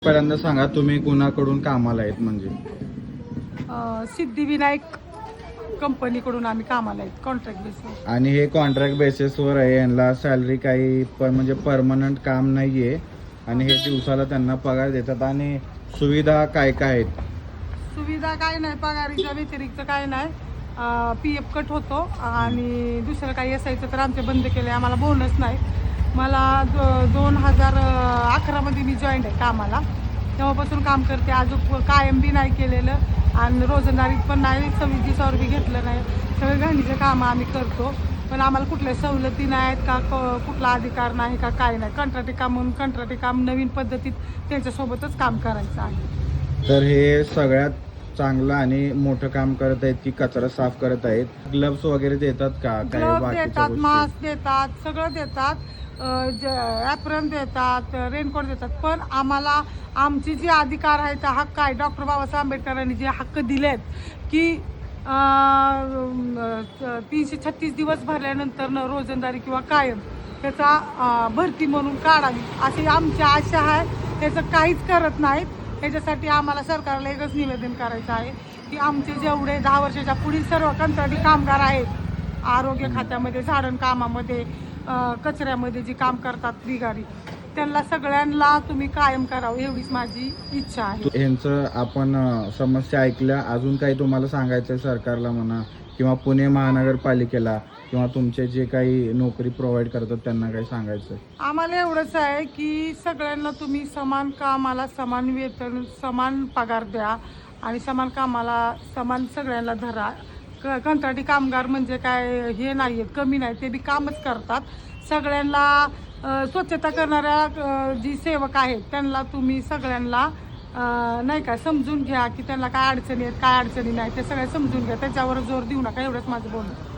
पहिल्यांदा सांगा तुम्ही कुणाकडून कामाला आहेत म्हणजे? सिद्धिविनायक कंपनीकडून आम्ही कामाला आहेत कॉन्ट्रॅक्ट बेसवर. आणि हे कॉन्ट्रॅक्ट बेसिसवर आहे, यांना सॅलरी काही म्हणजे परमनंट काम नाहीये आणि हे दिवसाला त्यांना पगार देतात. आणि सुविधा काय काय आहेत? सुविधा काय नाही, पगारीच्या व्यतिरिक्त काय नाही. PF कट होतो आणि दुसरं काही असायचं तर आमचे बंद केले. आम्हाला बोनस नाही. मला 2011 मध्ये मी जॉईंट आहे कामाला, तेव्हापासून काम करते. अजून कायम बी नाही केलेलं आणि रोजंदारीत पण नाही, 26 बी घेतलं नाही. सगळे घाणीचे कामं आम्ही करतो, पण आम्हाला कुठल्या सवलती नाहीत का कुठला अधिकार नाही का काय नाही. कंत्राटी काम म्हणून कंत्राटी काम नवीन पद्धतीत त्यांच्यासोबतच काम करायचं आहे. तर हे सगळ्यात चांगलं आणि मोठं काम करत आहेत की कचरा साफ करत आहेत? ग्लव्स वगैरे देतात का? काय ग्लव्स बाकीच्या देतात, गोष्टी? मास्क देतात, सगळं देतात, ॲप्रन देतात, रेनकोट देतात. पण आम्हाला आमचे जे अधिकार आहेत, हक्क आहे, डॉक्टर बाबासाहेब आंबेडकरांनी जे हक्क दिलेत की 336 दिवस भरल्यानंतर रोजंदारी किंवा कायम त्याचा भरती म्हणून काढावी अशी आमची आशा आहे. त्याचं काहीच करत नाहीत. त्याच्यासाठी आम्हाला सरकारला एकच निवेदन करायचं आहे की आमचे जेवढे 10 वर्षाच्या पुढील सर्व कंत्राटी कामगार आहेत, आरोग्य खात्यामध्ये, झाडण कामामध्ये, कचऱ्यामध्ये जे काम करतात बिगारी, त्यांना सगळ्यांना तुम्ही कायम करावं एवढीच माझी इच्छा आहे. ह्यांचं आपण समस्या ऐकल्या, अजून काही तुम्हाला सांगायचं सरकारला म्हणा किंवा पुणे महानगरपालिकेला किंवा तुमचे जे काही नोकरी प्रोव्हाइड करतात त्यांना काही सांगायचं? आम्हाला एवढंच आहे की सगळ्यांना तुम्ही समान कामाला समान वेतन, समान पगार द्या आणि समान कामाला समान सगळ्यांना धरा. कंत्राटी कामगार म्हणजे काय हे नाही आहेत, कमी नाही, ते बी कामच करतात. सगळ्यांना स्वच्छता करणाऱ्या जी सेवक आहेत त्यांना तुम्ही सगळ्यांना नाही का समजून घ्या की त्यांना काय अडचणी आहेत, काय अडचणी नाही, ते सगळ्या समजून घ्या. त्याच्यावर जोर देऊ नका, एवढंच माझं बोलणं.